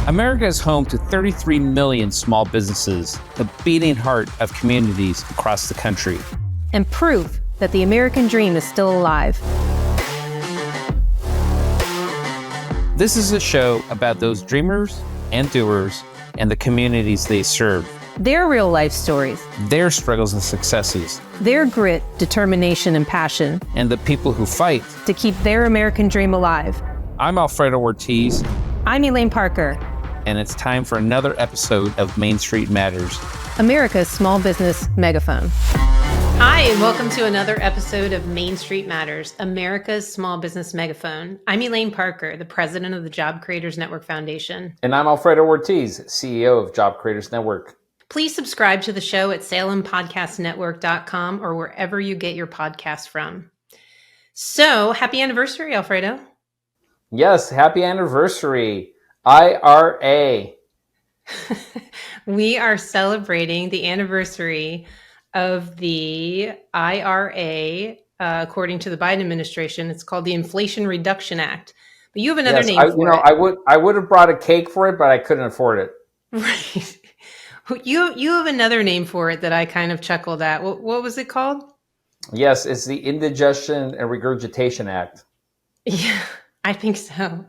America is home to 33 million small businesses, the beating heart of communities across the country. And proof that the American dream is still alive. This is a show about those dreamers and doers and the communities they serve. Their real life stories. Their struggles and successes. Their grit, determination, and passion. And the people who fight to keep their American dream alive. I'm Alfredo Ortiz. I'm Elaine Parker. And it's time for another episode of Main Street Matters, America's small business megaphone. Hi, and welcome to another episode of Main Street Matters, America's small business megaphone. I'm Elaine Parker, the president of the Job Creators Network Foundation. And I'm Alfredo Ortiz, CEO of Job Creators Network. Please subscribe to the show at salempodcastnetwork.com or wherever you get your podcasts from. So, happy anniversary, Alfredo. Yes, happy anniversary. IRA. We are celebrating the anniversary of the IRA, according to the Biden administration. It's called the Inflation Reduction Act. But you have another name for it. I would have brought a cake for it, but I couldn't afford it. Right. You have another name for it that I kind of chuckled at. What was it called? Yes, it's the Indigestion and Regurgitation Act. Yeah, I think so.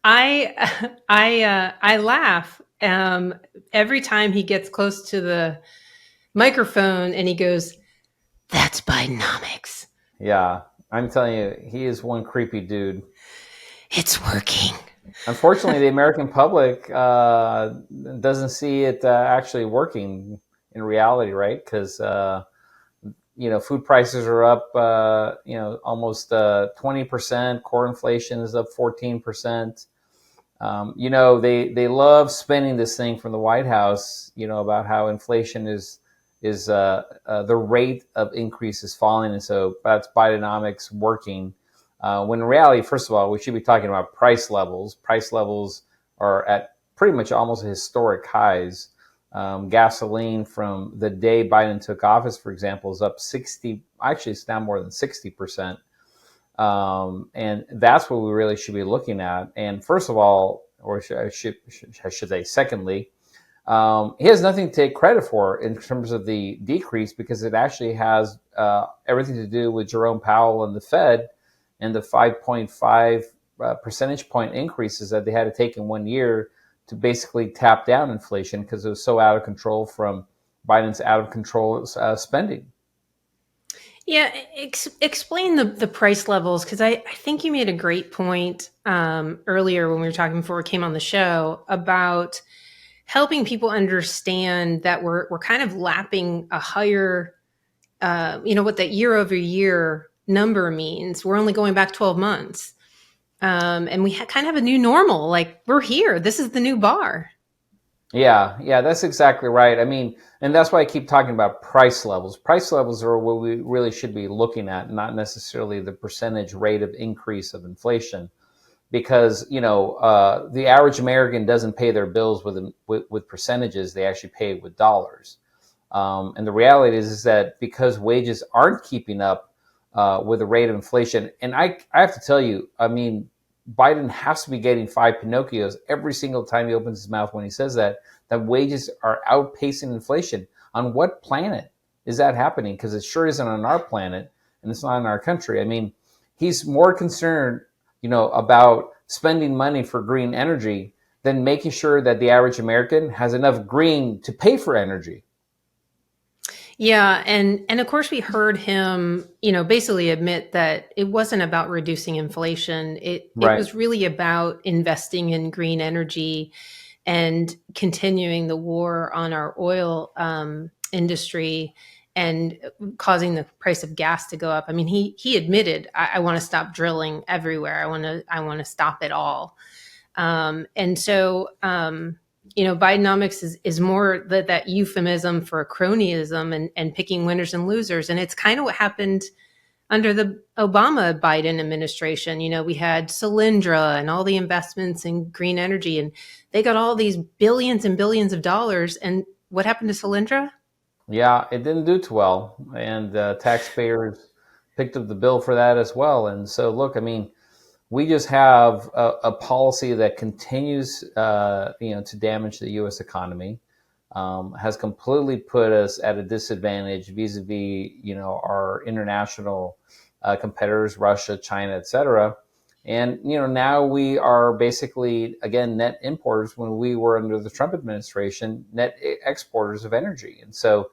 I laugh every time he gets close to the microphone and he goes, "That's Bidenomics." Yeah, I'm telling you, he is one creepy dude. It's working. Unfortunately, the American public doesn't see it actually working in reality, right? Because food prices are up, almost 20%. Core inflation is up 14%. They love spinning this thing from the White House, about how inflation is the rate of increase is falling, and so that's Bidenomics working. When in reality, first of all, we should be talking about price levels. Price levels are at pretty much almost historic highs. Gasoline from the day Biden took office, for example, is up 60. Actually, it's now more than 60%. And that's what we really should be looking at. And first of all, or I should say, secondly, he has nothing to take credit for in terms of the decrease, because it actually has everything to do with Jerome Powell and the Fed and the 5.5 percentage point increases that they had to take in 1 year to basically tap down inflation, because it was so out of control from Biden's out of control spending. Yeah, explain the price levels, because I think you made a great point earlier when we were talking before we came on the show about helping people understand that we're kind of lapping a higher, what that year over year number means. We're only going back 12 months. And we kind of have a new normal, like we're here. This is the new bar. Yeah, that's exactly right. I mean, and that's why I keep talking about price levels. Price levels are what we really should be looking at, not necessarily the percentage rate of increase of inflation, because, the average American doesn't pay their bills with percentages. They actually pay it with dollars. And the reality is that because wages aren't keeping up with the rate of inflation. And I have to tell you, I mean, Biden has to be getting 5 Pinocchios every single time he opens his mouth when he says that wages are outpacing inflation. On what planet is that happening? Because it sure isn't on our planet, and it's not in our country. I mean, he's more concerned, about spending money for green energy than making sure that the average American has enough green to pay for energy. Yeah. And of course we heard him, basically admit that it wasn't about reducing inflation. It was really about investing in green energy and continuing the war on our oil industry and causing the price of gas to go up. I mean, he admitted, I want to stop drilling everywhere. I want to stop it all. And so, Bidenomics is more that euphemism for cronyism and picking winners and losers. And it's kind of what happened under the Obama-Biden administration. We had Solyndra and all the investments in green energy, and they got all these billions and billions of dollars. And what happened to Solyndra? Yeah, it didn't do too well. And taxpayers picked up the bill for that as well. And so, look, I mean, We just have a policy that continues, to damage the U.S. economy, has completely put us at a disadvantage vis-a-vis, our international competitors, Russia, China, et cetera. And, now we are basically, again, net importers when we were under the Trump administration, net exporters of energy. And so,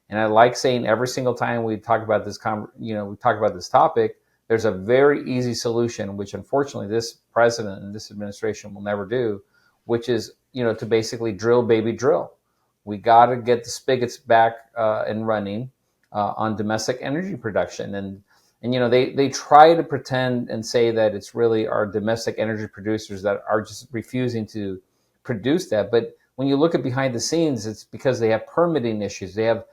and I like saying every single time we talk about this, we talk about this topic, there's a very easy solution, which unfortunately this president and this administration will never do, which is, to basically drill, baby, drill. We got to get the spigots back and running on domestic energy production. And they try to pretend and say that it's really our domestic energy producers that are just refusing to produce that. But when you look at behind the scenes, it's because they have permitting issues. They have,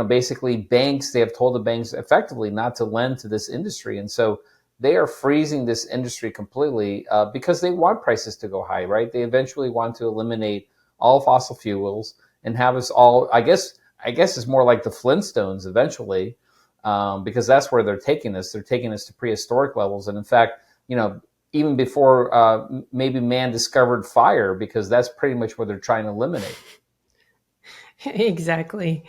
basically banks, they have told the banks effectively not to lend to this industry. And so they are freezing this industry completely because they want prices to go high, right? They eventually want to eliminate all fossil fuels and have us all, I guess it's more like the Flintstones eventually, because that's where they're taking us. They're taking us to prehistoric levels. And in fact, even before maybe man discovered fire, because that's pretty much what they're trying to eliminate. Exactly.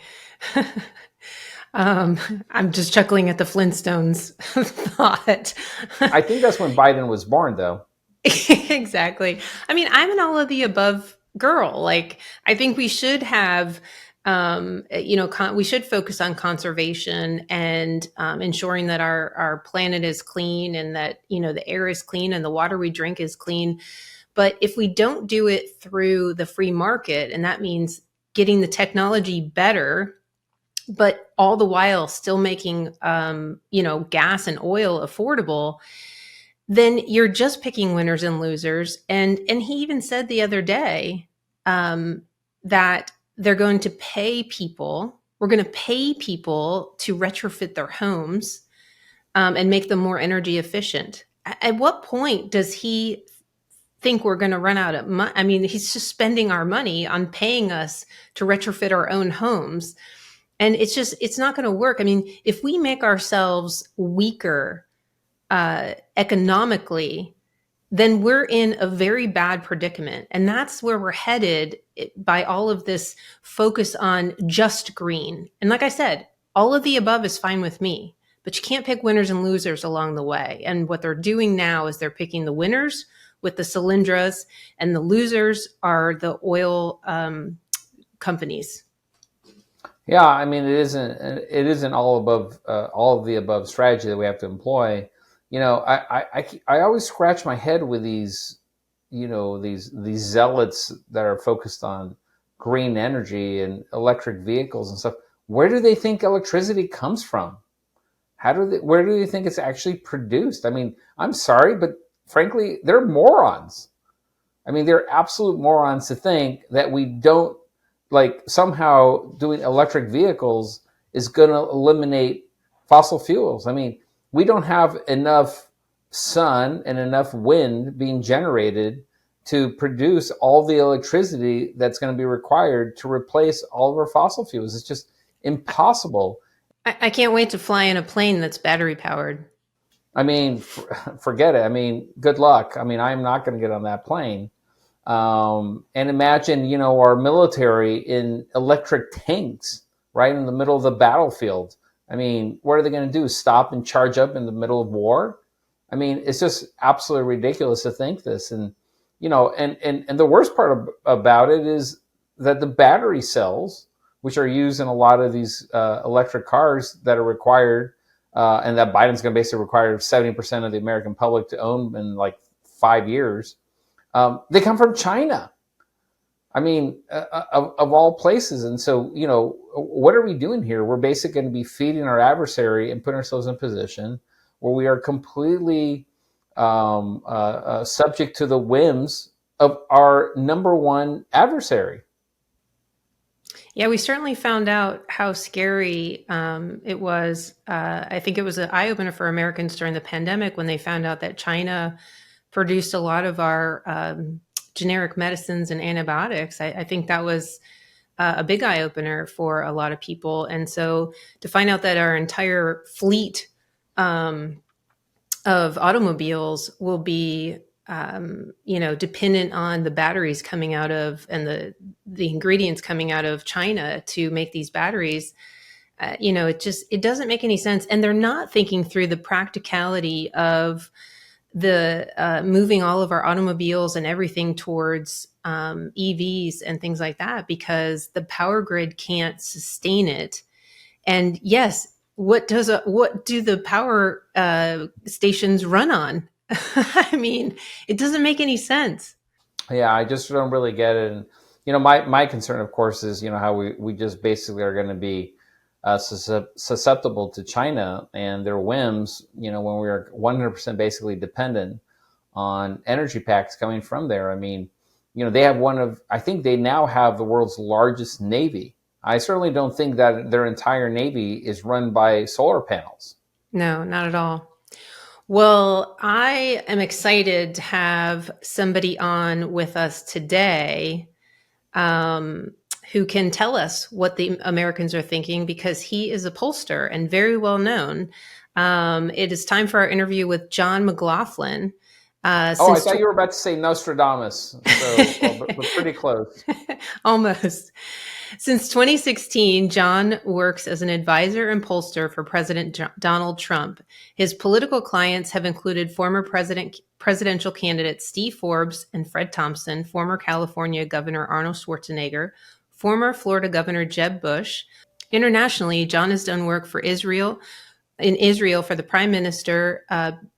I'm just chuckling at the Flintstones thought. I think that's when Biden was born, though. Exactly. I mean, I'm an all of the above girl. Like, I think we should have, we should focus on conservation and ensuring that our planet is clean and that, the air is clean and the water we drink is clean. But if we don't do it through the free market, and that means getting the technology better, but all the while still making, gas and oil affordable, then you're just picking winners and losers. And he even said the other day that they're going to pay people. We're going to pay people to retrofit their homes and make them more energy efficient. At what point does he think we're going to run out of money? I mean, he's just spending our money on paying us to retrofit our own homes. And it's not going to work. I mean, if we make ourselves weaker economically, then we're in a very bad predicament. And that's where we're headed by all of this focus on just green. And like I said, all of the above is fine with me, but you can't pick winners and losers along the way. And what they're doing now is they're picking the winners with the Cylindras, and the losers are the oil companies. Yeah, I mean, it isn't all of the above strategy that we have to employ. I always scratch my head with these, these zealots that are focused on green energy and electric vehicles and stuff. Where do they think electricity comes from? Where do they think it's actually produced? I mean, I'm sorry, but frankly, they're morons. I mean, they're absolute morons to think that we don't, like, somehow doing electric vehicles is going to eliminate fossil fuels. I mean, we don't have enough sun and enough wind being generated to produce all the electricity that's going to be required to replace all of our fossil fuels. It's just impossible. I can't wait to fly in a plane that's battery powered. I mean, forget it. I mean, good luck. I mean, I'm not going to get on that plane. And imagine, our military in electric tanks right in the middle of the battlefield. I mean, what are they going to do? Stop and charge up in the middle of war? I mean, it's just absolutely ridiculous to think this. And, and the worst part about it is that the battery cells, which are used in a lot of these electric cars that are required, and that Biden's going to basically require 70% of the American public to own in like 5 years, they come from China. I mean, of all places. And so, what are we doing here? We're basically going to be feeding our adversary and putting ourselves in a position where we are completely subject to the whims of our number one adversary. Yeah, we certainly found out how scary it was. I think it was an eye-opener for Americans during the pandemic when they found out that China produced a lot of our generic medicines and antibiotics. I think that was a big eye-opener for a lot of people. And so to find out that our entire fleet of automobiles will be, dependent on the batteries coming out of and the ingredients coming out of China to make these batteries. It doesn't make any sense, and they're not thinking through the practicality of the moving all of our automobiles and everything towards EVs and things like that, because the power grid can't sustain it. And yes, what do the power stations run on? I mean, it doesn't make any sense. Yeah, I just don't really get it. And my concern, of course, is how we just basically are going to be susceptible to China and their whims. When we are 100% basically dependent on energy packs coming from there. I mean, they have I think they now have the world's largest navy. I certainly don't think that their entire navy is run by solar panels. No, not at all. Well, I am excited to have somebody on with us today who can tell us what the Americans are thinking, because he is a pollster and very well known. It is time for our interview with John McLaughlin. I thought you were about to say Nostradamus, but pretty close. Almost. Since 2016, John works as an advisor and pollster for President Donald Trump. His political clients have included former presidential candidates Steve Forbes and Fred Thompson, former California Governor Arnold Schwarzenegger, former Florida Governor Jeb Bush. Internationally, John has done work for Israel for the Prime Minister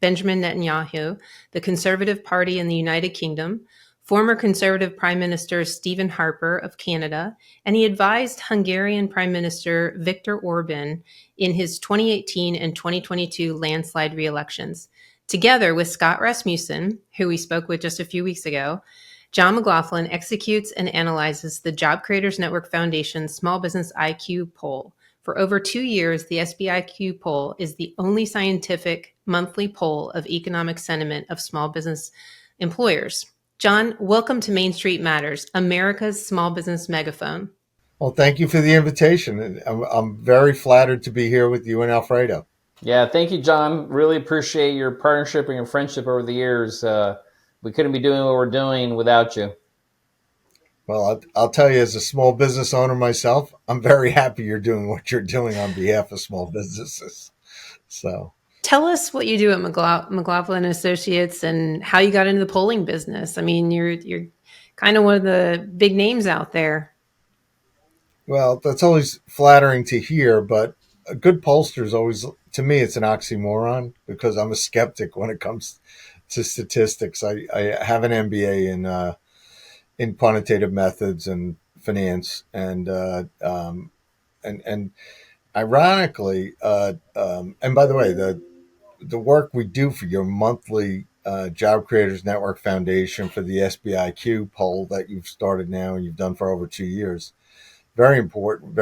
Benjamin Netanyahu, the Conservative Party in the United Kingdom, former Conservative Prime Minister Stephen Harper of Canada, and he advised Hungarian Prime Minister Viktor Orban in his 2018 and 2022 landslide re-elections. Together with Scott Rasmussen, who we spoke with just a few weeks ago, John McLaughlin executes and analyzes the Job Creators Network Foundation's Small Business IQ poll. For over 2 years, the SBIQ poll is the only scientific monthly poll of economic sentiment of small business employers. John, welcome to Main Street Matters, America's small business megaphone. Well, thank you for the invitation. I'm very flattered to be here with you and Alfredo. Yeah, thank you, John. Really appreciate your partnership and your friendship over the years. We couldn't be doing what we're doing without you. Well, I'll tell you, as a small business owner myself, I'm very happy you're doing what you're doing on behalf of small businesses. So, tell us what you do at McLaughlin Associates and how you got into the polling business. I mean, you're kind of one of the big names out there. Well, that's always flattering to hear, but a good pollster is always, to me, it's an oxymoron, because I'm a skeptic when it comes to statistics. I have an MBA in quantitative methods and finance, and ironically, and by the way, the work we do for your monthly Job Creators Network Foundation for the SBIQ poll that you've started now and you've done for over 2 years, very important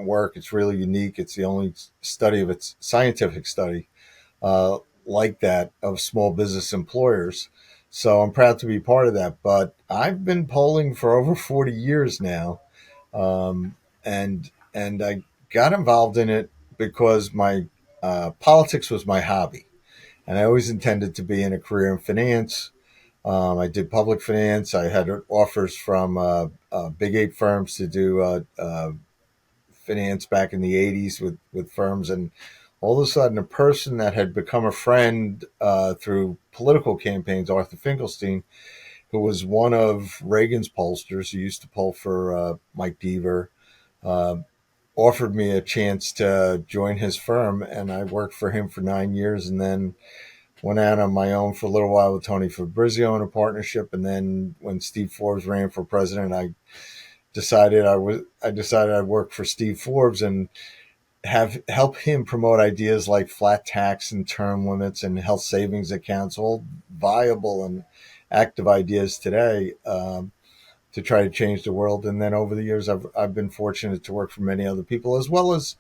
work. It's really unique. It's the only study of its scientific study like that of small business employers. So I'm proud to be part of that. But I've been polling for over 40 years now, and I got involved in it because my politics was my hobby, and I always intended to be in a career in finance. I did public finance. I had offers from big 8 firms to do finance back in the 80s with firms, and all of a sudden, a person that had become a friend through political campaigns, Arthur Finkelstein, who was one of Reagan's pollsters, who used to poll for Mike Deaver, offered me a chance to join his firm, and I worked for him for 9 years, and then went out on my own for a little while with Tony Fabrizio in a partnership, and then when Steve Forbes ran for president, I decided I'd work for Steve Forbes and help him promote ideas like flat tax and term limits and health savings accounts, all viable and active ideas today, to try to change the world. And then over the years, I've been fortunate to work for many other people, as well as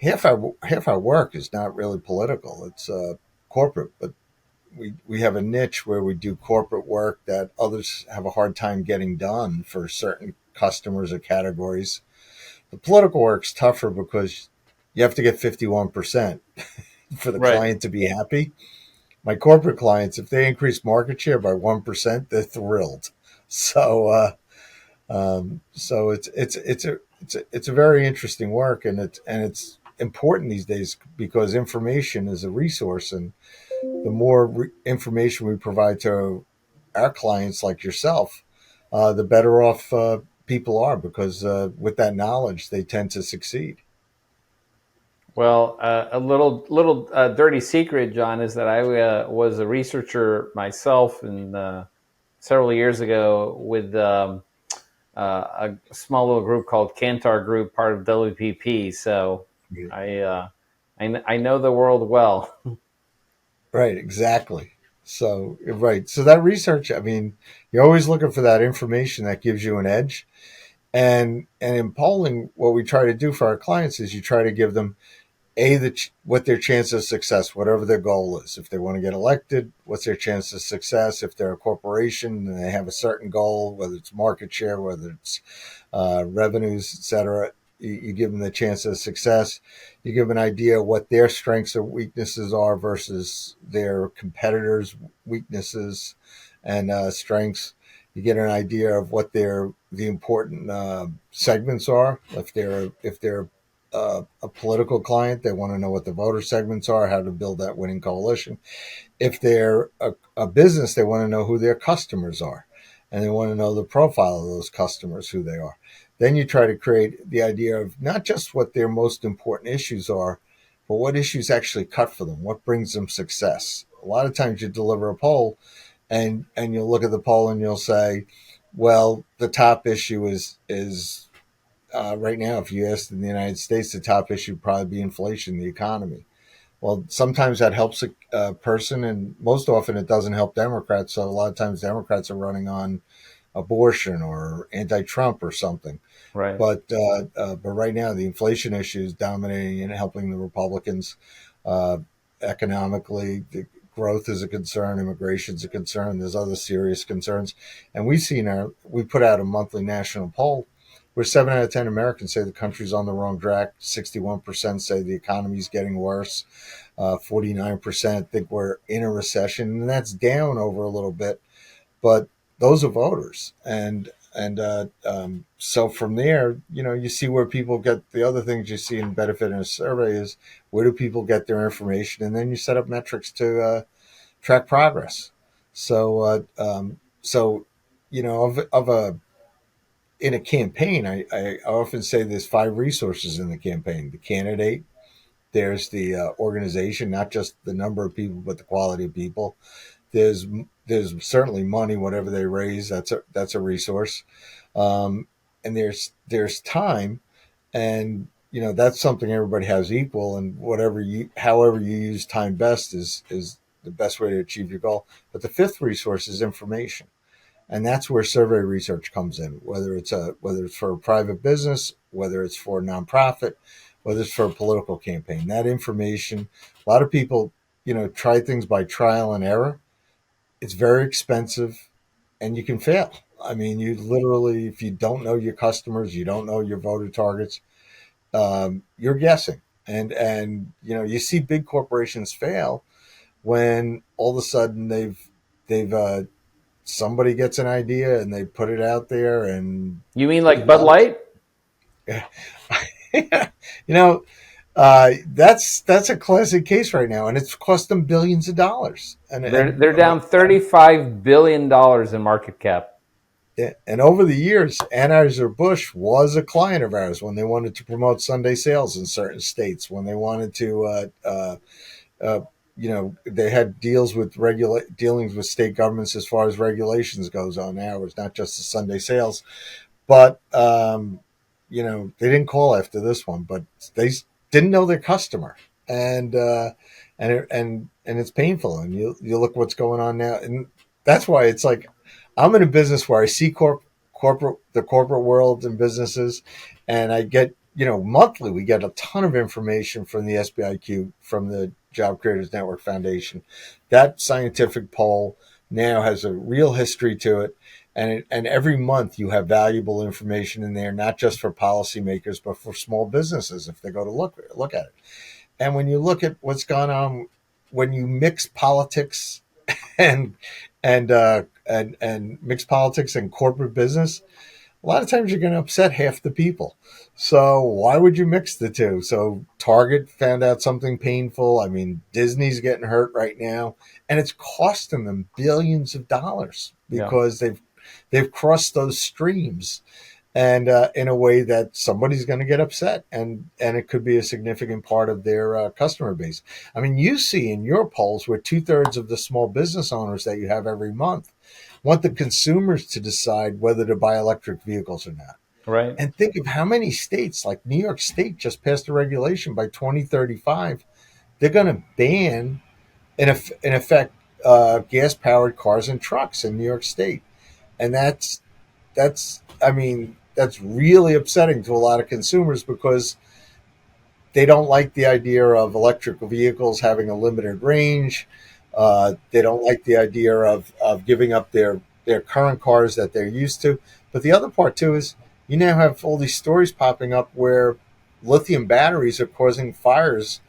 half our work is not really political. It's corporate, but we have a niche where we do corporate work that others have a hard time getting done for certain customers or categories. The political work's tougher because you have to get 51% for the client to be happy. my corporate clients, if they increase market share by 1%, they're thrilled. So so it's a very interesting work, and it's important these days because information is a resource, and the more information we provide to our clients like yourself, the better off people are, because with that knowledge, they tend to succeed. Well, a little dirty secret, John, is that I was a researcher myself, and several years ago with a small little group called Kantar Group, part of WPP. So Yeah. I know the world well. Right, exactly. So right, so that research, I mean, you're always looking for that information that gives you an edge. And in polling, what we try to do for our clients is you try to give them what their chance of success, whatever their goal is. If they want to get elected, what's their chance of success? If they're a corporation and they have a certain goal, whether it's market share, whether it's revenues, etc., you give them the chance of success. You give an idea of what their strengths or weaknesses are versus their competitors' weaknesses and strengths. You get an idea of what the important segments are. If they're a political client, they want to know what the voter segments are, how to build that winning coalition. If they're a business, they want to know who their customers are, and they want to know the profile of those customers, who they are. Then you try to create the idea of not just what their most important issues are, but what issues actually cut for them, what brings them success. A lot of times you deliver a poll, and you'll look at the poll and you'll say, well, the top issue is right now, if you asked in the United States, the top issue would probably be inflation, the economy. Well, sometimes that helps a person, and most often it doesn't help Democrats. So a lot of times Democrats are running on abortion or anti-Trump or something. Right. But right now, the inflation issue is dominating and helping the Republicans economically. The growth is a concern, immigration is a concern. There's other serious concerns, and we put out a monthly national poll where 7 out of 10 Americans say the country's on the wrong track. 61% say the economy's getting worse. 49% think we're in a recession, and that's down over a little bit. But those are voters, and so from there, you see where people get. The other things you see in benefit in a survey is where do people get their information, and then you set up metrics to track progress. So in a campaign, I often say there's 5 resources in the campaign: the candidate, there's the organization, not just the number of people, but the quality of people. There's certainly money, whatever they raise, that's a resource, and there's time, and that's something everybody has equal, and however you use time best is the best way to achieve your goal. But the 5th resource is information. And that's where survey research comes in, whether it's for a private business, whether it's for a nonprofit, whether it's for a political campaign. That information, a lot of people, try things by trial and error. It's very expensive, and you can fail. I mean, you literally, if you don't know your customers, you don't know your voter targets, you're guessing. And you see big corporations fail when all of a sudden they've somebody gets an idea and they put it out there, and You mean like Bud Light? That's a classic case right now, and it's cost them billions of dollars. And They're down $35 billion in market cap. And over the years, Anheuser-Busch was a client of ours when they wanted to promote Sunday sales in certain states, when they wanted to they had dealings with state governments as far as regulations goes on hours, not just the Sunday sales. But they didn't call after this one, but they didn't know their customer, and it's painful. And you look what's going on now, and that's why it's like I'm in a business where I see the corporate world and businesses, and I get monthly we get a ton of information from the SBIQ, from the Job Creators Network Foundation. That scientific poll now has a real history to it. And every month you have valuable information in there, not just for policymakers, but for small businesses if they go to look at it. And when you look at what's gone on when you mix politics and and mix politics and corporate business, a lot of times you're going to upset half the people. So why would you mix the two? So Target found out something painful. I mean, Disney's getting hurt right now, and it's costing them billions of dollars because they've crossed those streams, and in a way that somebody's going to get upset, and it could be a significant part of their customer base. I mean, you see in your polls where 2/3 of the small business owners that you have every month want the consumers to decide whether to buy electric vehicles or not. Right. And think of how many states, like New York State just passed a regulation by 2035, they're going to ban, in effect, gas-powered cars and trucks in New York State. And that's really upsetting to a lot of consumers because they don't like the idea of electric vehicles having a limited range. They don't like the idea of giving up their current cars that they're used to. But the other part, too, is you now have all these stories popping up where lithium batteries are causing fires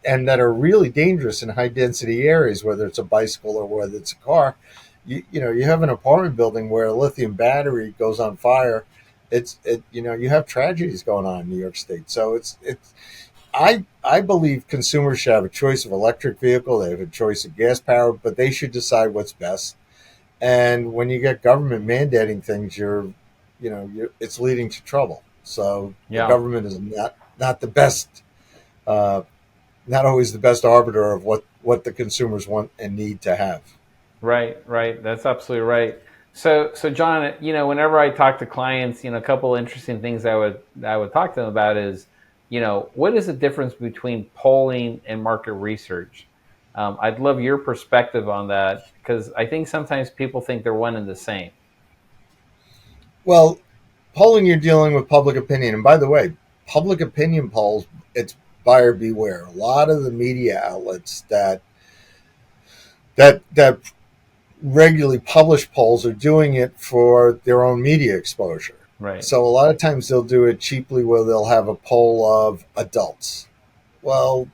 and that are really dangerous in high-density areas, whether it's a bicycle or whether it's a car. You have an apartment building where a lithium battery goes on fire. You have tragedies going on in New York State. So I believe consumers should have a choice of electric vehicle. They have a choice of gas powered, but they should decide what's best. And when you get government mandating things, it's leading to trouble. So the government is not the best, not always the best arbiter of what the consumers want and need to have. Right. That's absolutely right. So John, whenever I talk to clients, a couple of interesting things I would talk to them about is, what is the difference between polling and market research? I'd love your perspective on that because I think sometimes people think they're one and the same. Well, polling, you're dealing with public opinion. And by the way, public opinion polls, it's buyer beware. A lot of the media outlets that regularly publish polls are doing it for their own media exposure. Right. So a lot of times they'll do it cheaply where they'll have a poll of adults. Well,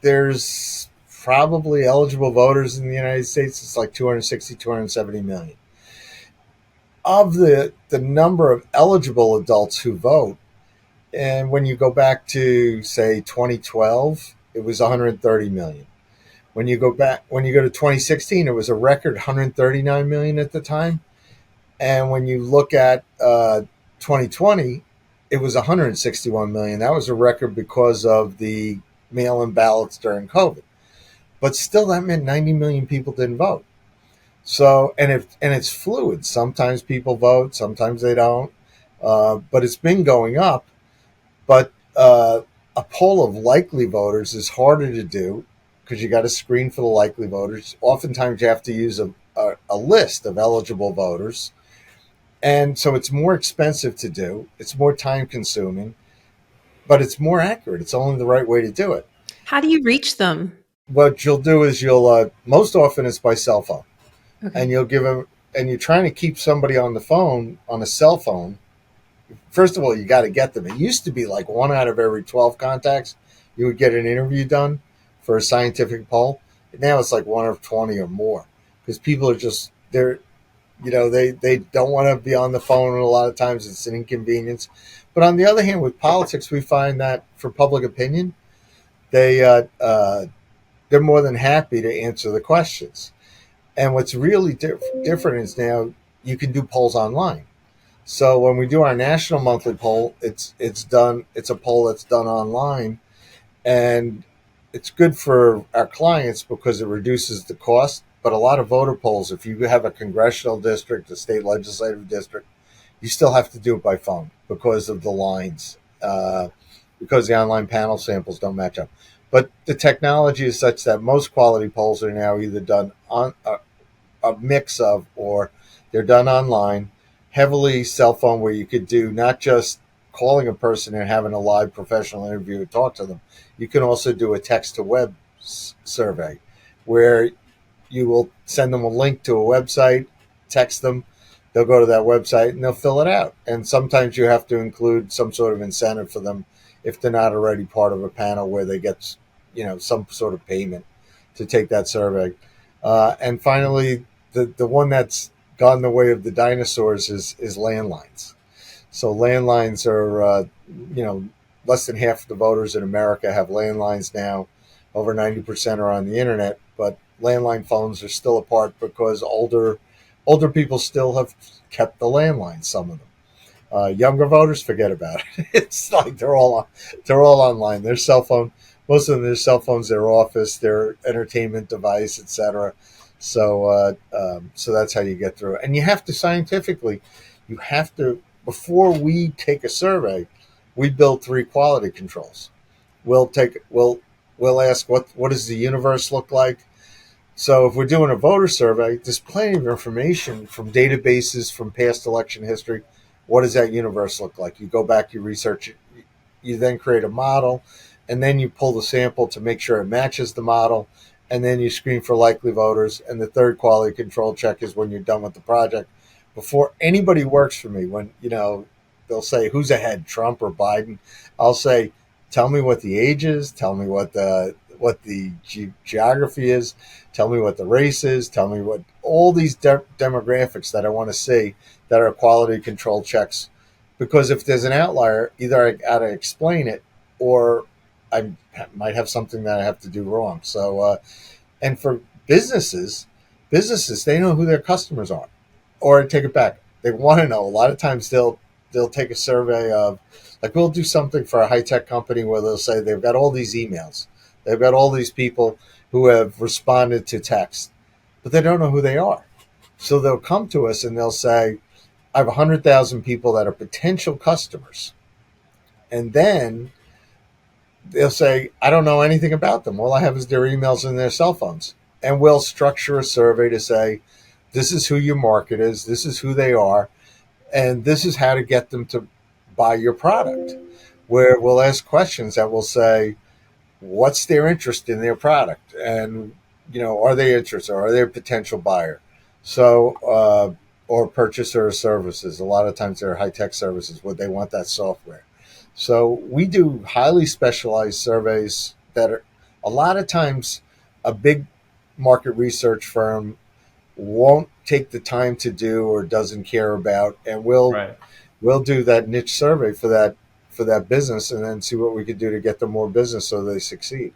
there's probably eligible voters in the United States. It's like 260, 270 million. Of the number of eligible adults who vote, and when you go back to, say, 2012, it was 130 million. When you go to 2016, it was a record 139 million at the time. And when you look at 2020, it was 161 million. That was a record because of the mail-in ballots during COVID. But still, that meant 90 million people didn't vote. So, and it's fluid. Sometimes people vote, sometimes they don't. But it's been going up. But a poll of likely voters is harder to do because you got to screen for the likely voters. Oftentimes, you have to use a list of eligible voters. And so it's more expensive to do. It's more time consuming, but it's more accurate. It's only the right way to do it. How do you reach them? What you'll do is most often it's by cell phone. Okay. And you'll give them, and you're trying to keep somebody on the phone, on a cell phone. First of all, you got to get them. It used to be like 1 out of every 12 contacts, you would get an interview done for a scientific poll. Now it's like 1 of 20 or more because people are just, they don't want to be on the phone, and a lot of times it's an inconvenience. But on the other hand, with politics, we find that for public opinion, they're more than happy to answer the questions. And what's really different is now you can do polls online. So when we do our national monthly poll, it's a poll that's done online, and it's good for our clients because it reduces the cost. But a lot of voter polls, if you have a congressional district, a state legislative district, you still have to do it by phone because of the lines, because the online panel samples don't match up. But the technology is such that most quality polls are now either done on a mix of, or they're done online, heavily cell phone, where you could do not just calling a person and having a live professional interview and talk to them. You can also do a text to web survey where you will send them a link to a website, text them, they'll go to that website and they'll fill it out. And sometimes you have to include some sort of incentive for them if they're not already part of a panel where they get, some sort of payment to take that survey. And finally, the one that's gone the way of the dinosaurs is landlines. So landlines are, less than half the voters in America have landlines now. Over 90% are on the internet, but landline phones are still apart because older people still have kept the landline. Some of them. Younger voters, forget about it. It's like they're all online. Their cell phone, most of them, their cell phones, their office, their entertainment device, etc. So that's how you get through it. And you have to scientifically, before we take a survey, we build 3 quality controls. We'll ask what does the universe look like. So if we're doing a voter survey, there's plenty of information from databases from past election history. What does that universe look like? You go back, you research it, you then create a model, and then you pull the sample to make sure it matches the model, and then you screen for likely voters. And the third quality control check is when you're done with the project. Before anybody works for me, when they'll say who's ahead, Trump or Biden, I'll say, tell me what the age is, tell me what the geography is, tell me what the race is, tell me what all these demographics that I want to see that are quality control checks. Because if there's an outlier, either I got to explain it or I might have something that I have to do wrong. So, and for businesses, they know who their customers are. Or take it back, they want to know. A lot of times they'll take a survey of, like, we'll do something for a high-tech company where they'll say they've got all these emails. They've got all these people who have responded to text, but they don't know who they are. So they'll come to us and they'll say, I have 100,000 people that are potential customers. And then they'll say, I don't know anything about them. All I have is their emails and their cell phones. And we'll structure a survey to say, this is who your market is, this is who they are, and this is how to get them to buy your product. Where we'll ask questions that will say, what's their interest in their product? And, are they interested? Or are they a potential buyer? So, or purchaser of services. A lot of times they're high-tech services where they want that software. So we do highly specialized surveys that are, a lot of times, a big market research firm won't take the time to do or doesn't care about, and we'll do that niche survey for that business, and then see what we could do to get them more business so they succeed.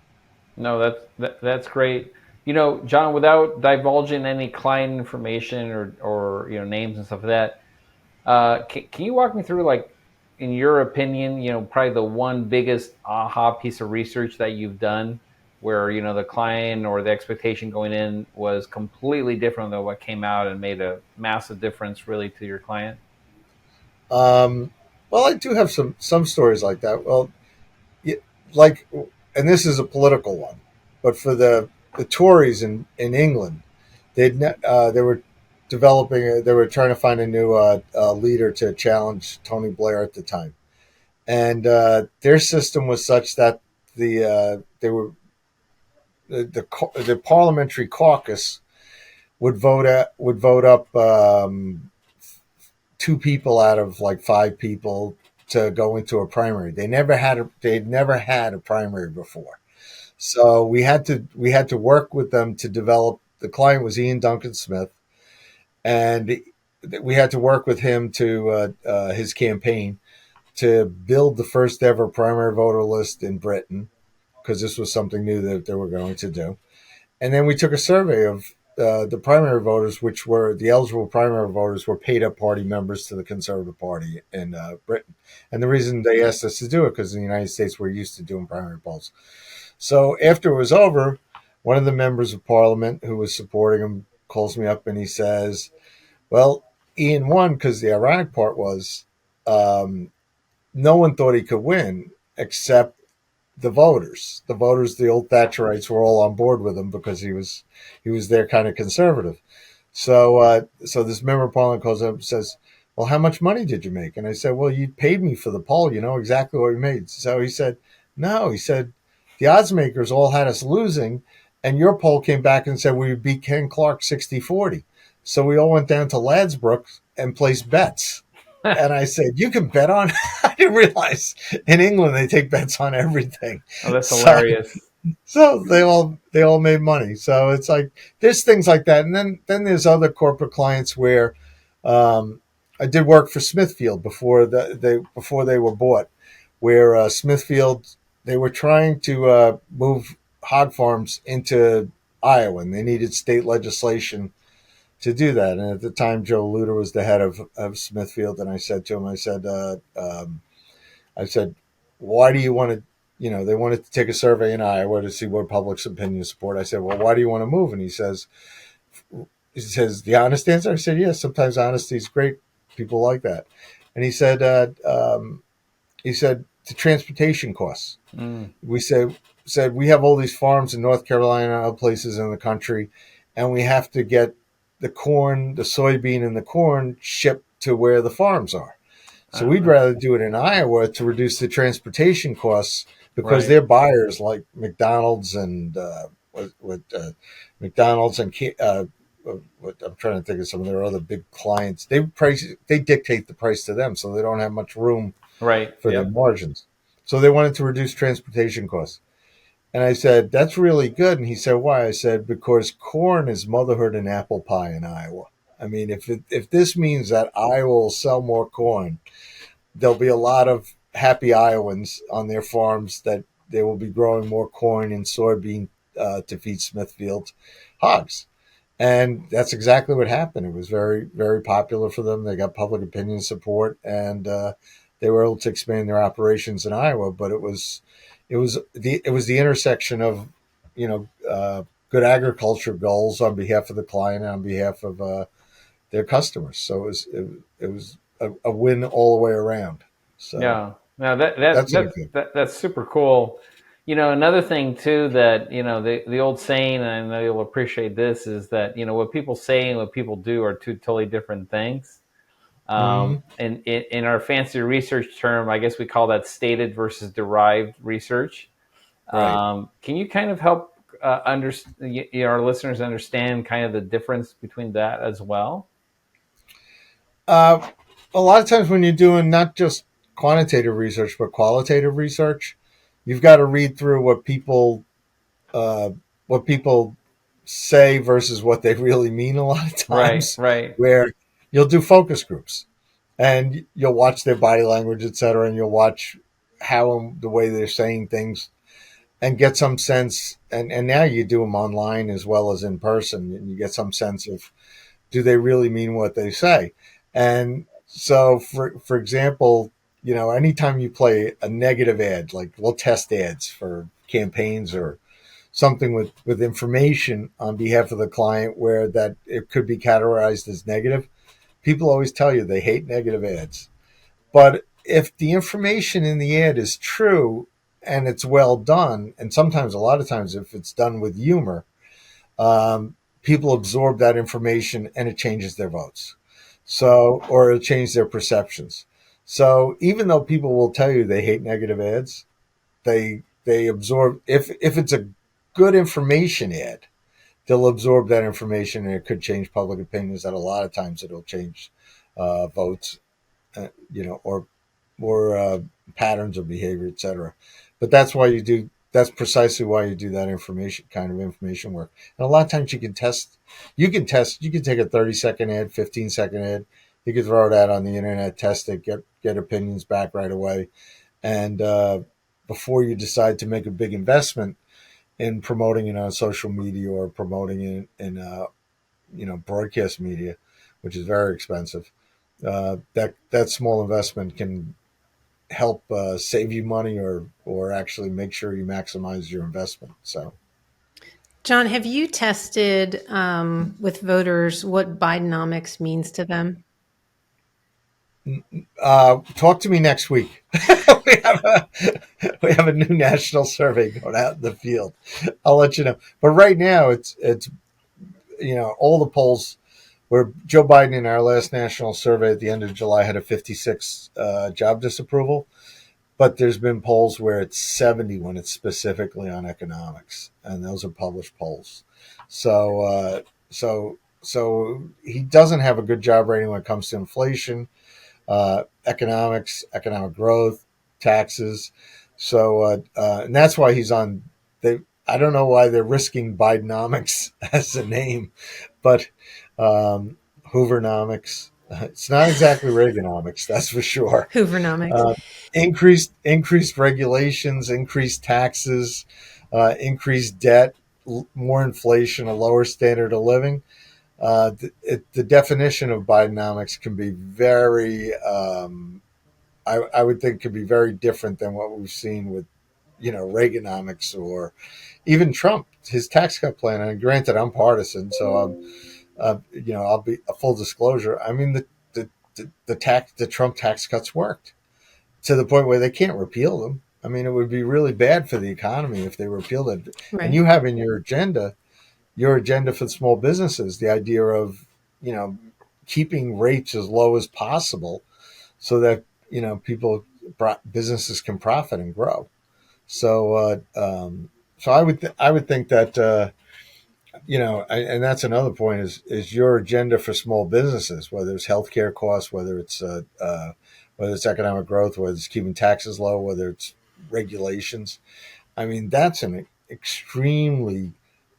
No, that's great. John, without divulging any client information or names and stuff like that, can you walk me through, like, in your opinion, probably the one biggest aha piece of research that you've done where, the client or the expectation going in was completely different than what came out and made a massive difference really to your client? Well, I do have some stories like that. Well, and this is a political one, but for the Tories in England, they were they were trying to find a new leader to challenge Tony Blair at the time, and their system was such that the parliamentary caucus would vote up 2 people out of like 5 people to go into a primary. They'd never had a primary before. So we had to work with them to develop. The client was Ian Duncan Smith, and we had to work with him to his campaign to build the first ever primary voter list in Britain, because this was something new that they were going to do. And then we took a survey of the primary voters, which were the eligible primary voters, were paid up party members to the Conservative Party in Britain. And the reason they asked us to do it, because in the United States, we're used to doing primary polls. So after it was over, one of the members of Parliament who was supporting him calls me up and he says, well, Ian won, because the ironic part was no one thought he could win except the voters. The old Thatcherites were all on board with him because he was their kind of conservative. So this member of Parliament calls up and says, well, how much money did you make? And I said, well, you paid me for the poll. You know exactly what we made. So he said, no. He said, the odds makers all had us losing, and your poll came back and said we beat Ken Clark 60-40. So we all went down to Ladsbrook and placed bets. And I said, you can bet on? I didn't realize in England they take bets on everything. Oh, that's hilarious. So they all made money. So it's like there's things like that, and then there's other corporate clients where I did work for Smithfield before they were bought, where Smithfield, they were trying to move hog farms into Iowa, and they needed state legislation to do that. And at the time, Joe Luder was the head of Smithfield, and I said to him, I said, why do you want to, they wanted to take a survey in Iowa to see what public's opinion support. I said, well, why do you want to move? And he says, the honest answer. I said, yes, sometimes honesty is great. People like that. And he said the transportation costs. We said we have all these farms in North Carolina and other places in the country, and we have to get the corn, the soybean, and the corn shipped to where the farms are. So we'd rather do it in Iowa to reduce the transportation costs because they're buyers like McDonald's and McDonald's and I'm trying to think of some of their other big clients. They dictate the price to them, so they don't have much room for their margins. So they wanted to reduce transportation costs. And I said, that's really good. And he said, why? I said, because corn is motherhood and apple pie in Iowa. I mean, if this means that Iowa will sell more corn, there'll be a lot of happy Iowans on their farms that they will be growing more corn and soybean to feed Smithfield hogs. And that's exactly what happened. It was very, very popular for them. They got public opinion support, and they were able to expand their operations in Iowa. But it was the intersection of, good agriculture goals on behalf of the client and on behalf of their customers. So it was a win all the way around. So yeah, no, that's super cool. Another thing too that the old saying, and I know you'll appreciate this, is that what people say and what people do are two totally different things. And in our fancy research term, I guess we call that stated versus derived research. Right. Can you kind of help our listeners understand kind of the difference between that as well? A lot of times when you're doing not just quantitative research but qualitative research, you've got to read through uh, what people say versus what they really mean a lot of times. Right. Where you'll do focus groups and you'll watch their body language, et cetera, and you'll watch how the way they're saying things and get some sense. And now you do them online as well as in person, and you get some sense of, do they really mean what they say? And so, for example, anytime you play a negative ad, like we'll test ads for campaigns or something with information on behalf of the client where that it could be categorized as negative, people always tell you they hate negative ads. But if the information in the ad is true and it's well done, and sometimes, a lot of times, if it's done with humor, people absorb that information and it changes their votes. So, or it changes their perceptions. So even though people will tell you they hate negative ads, they absorb, if it's a good information ad, they'll absorb that information and it could change public opinions. That a lot of times it'll change votes, or patterns of behavior, etc. But that's precisely why you do that kind of information work. And a lot of times you can take a 30-second ad, 15-second ad, you can throw it out on the internet, test it, get opinions back right away. And before you decide to make a big investment in promoting it on social media or promoting it in broadcast media, which is very expensive, that small investment can help save you money or actually make sure you maximize your investment. So, John, have you tested with voters what Bidenomics means to them? talk to me next week. we have a new national survey going out in the field. I'll let you know. But right now, it's all the polls where Joe Biden in our last national survey at the end of July had a 56 job disapproval. But there's been polls where it's 70 when it's specifically on economics, and those are published polls. So he doesn't have a good job rating when it comes to inflation, economics, economic growth, taxes. So and that's why he's on. I don't know why they're risking Bidenomics as a name, but Hoovernomics. It's not exactly Reaganomics, that's for sure. Hoovernomics. Increased regulations, increased taxes, increased debt, more inflation, a lower standard of living. The definition of Bidenomics can be very, I would think, could be very different than what we've seen with, Reaganomics or even Trump, his tax cut plan. And granted, I'm partisan, so I'll be a full disclosure. I mean, the Trump tax cuts worked to the point where they can't repeal them. I mean, it would be really bad for the economy if they repealed it. Right. And you have in your agenda for small businesses, the idea of, keeping rates as low as possible so that, businesses can profit and grow. So, so I would think that, and that's another point is your agenda for small businesses, whether it's healthcare costs, whether it's economic growth, whether it's keeping taxes low, whether it's regulations. I mean, that's an extremely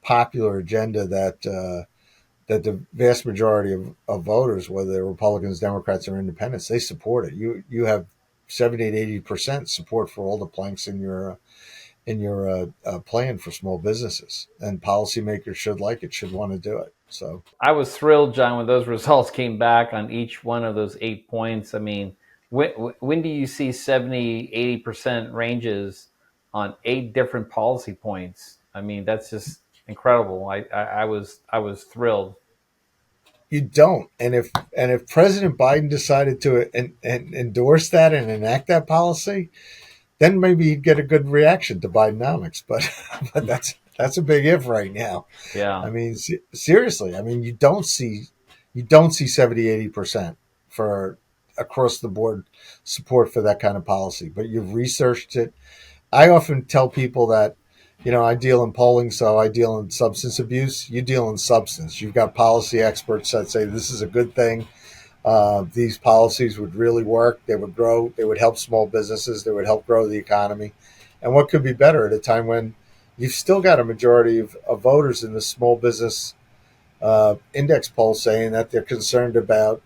popular agenda that the vast majority of voters, whether they're Republicans, Democrats, or Independents, they support it. You have 70 to 80% support for all the planks in your plan for small businesses, and policymakers should like it, should want to do it. So I was thrilled, John, when those results came back on each one of those 8 points. I mean, when do you see 70, 80% ranges on 8 different policy points? I mean, that's just incredible. I was thrilled. you don't, and if President Biden decided to endorse that and enact that policy, then maybe you'd get a good reaction to Bidenomics. But that's a big if right now. Yeah. I mean, seriously. I mean, you don't see 70-80% for across the board support for that kind of policy. But you've researched it. I often tell people that, I deal in polling, so I deal in substance abuse. You deal in substance. You've got policy experts that say this is a good thing. These policies would really work. They would grow. They would help small businesses. They would help grow the economy. And what could be better at a time when you've still got a majority of voters in the small business index poll saying that they're concerned about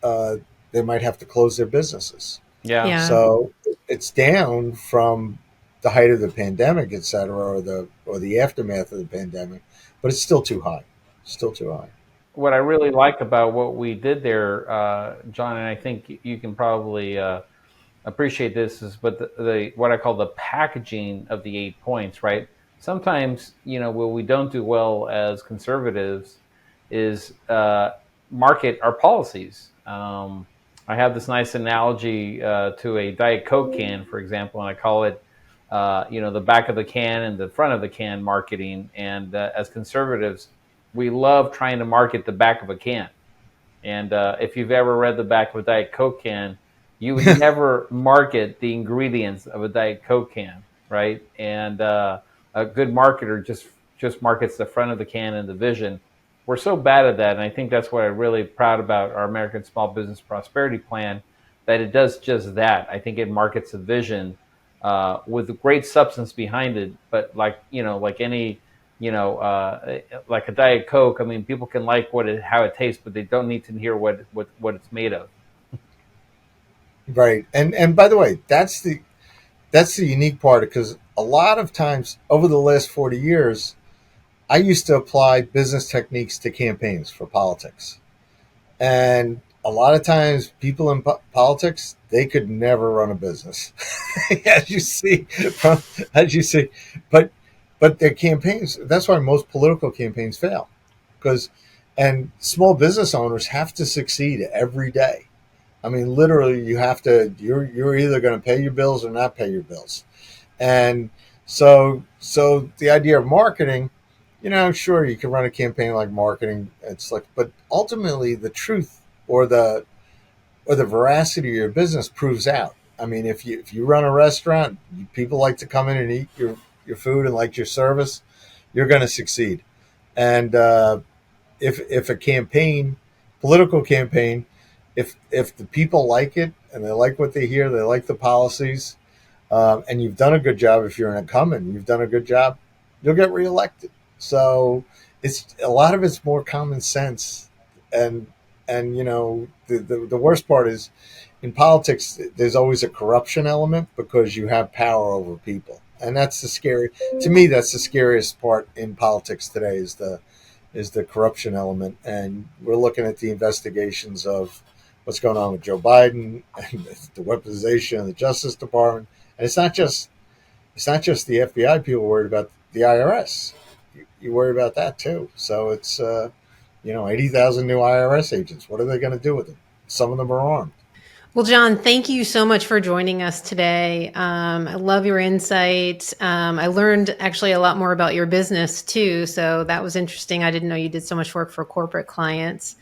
they might have to close their businesses. Yeah. So it's down from the height of the pandemic, et cetera, or the aftermath of the pandemic, but it's still too high. Still too high. What I really like about what we did there, John, and I think you can probably appreciate this, is but the what I call the packaging of the 8 points, right? Sometimes, what we don't do well as conservatives is market our policies. I have this nice analogy to a Diet Coke can, for example, and I call it, the back of the can and the front of the can marketing. And as conservatives, we love trying to market the back of a can. And if you've ever read the back of a Diet Coke can, you would never market the ingredients of a Diet Coke can, right? And a good marketer just markets the front of the can and the vision. We're so bad at that, and I think that's what I'm really proud about our American Small Business Prosperity Plan, that it does just that. I think it markets a vision with great substance behind it, but like any like a Diet Coke. I mean, people can like how it tastes, but they don't need to hear what it's made of. Right, and by the way, that's the unique part, because a lot of times over the last 40 years, I used to apply business techniques to campaigns for politics, and a lot of times people in politics, they could never run a business, as you see, but their campaigns. That's why most political campaigns fail, and small business owners have to succeed every day. I mean, literally, you have to. You're either going to pay your bills or not pay your bills, and so the idea of marketing, sure, you can run a campaign like marketing. It's like, but ultimately, the truth or the veracity of your business proves out. I mean, if you run a restaurant, people like to come in and eat your food and like your service, you're going to succeed. And if a political campaign, if the people like it and they like what they hear, they like the policies, and you've done a good job. If you're an incumbent, you've done a good job. you'll get reelected. So it's a lot of it's more common sense, and the worst part is in politics. There's always a corruption element because you have power over people, and that's the scary. To me, that's the scariest part in politics today is the corruption element, and we're looking at the investigations of what's going on with Joe Biden and the weaponization of the Justice Department, and it's not just the FBI people worried about the IRS. You worry about that too. So it's 80,000 new IRS agents. What are they going to do with them? Some of them are armed. Well, John, thank you so much for joining us today. I love your insight. I learned actually a lot more about your business too. So that was interesting. I didn't know you did so much work for corporate clients.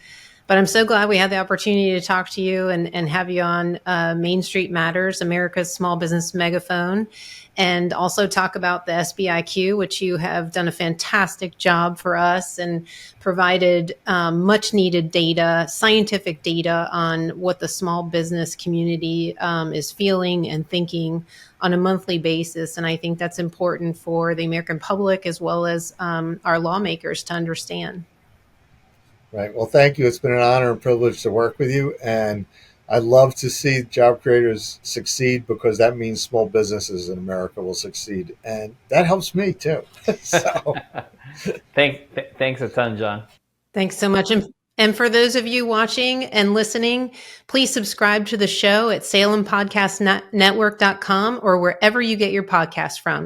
But I'm so glad we had the opportunity to talk to you and have you on Main Street Matters, America's Small Business Megaphone, and also talk about the SBIQ, which you have done a fantastic job for us and provided much needed data, scientific data on what the small business community is feeling and thinking on a monthly basis. And I think that's important for the American public as well as our lawmakers to understand. Right. Well, thank you. It's been an honor and privilege to work with you. And I love to see job creators succeed because that means small businesses in America will succeed. And that helps me too. So Thanks a ton, John. Thanks so much. And for those of you watching and listening, please subscribe to the show at salempodcastnetwork.com or wherever you get your podcast from.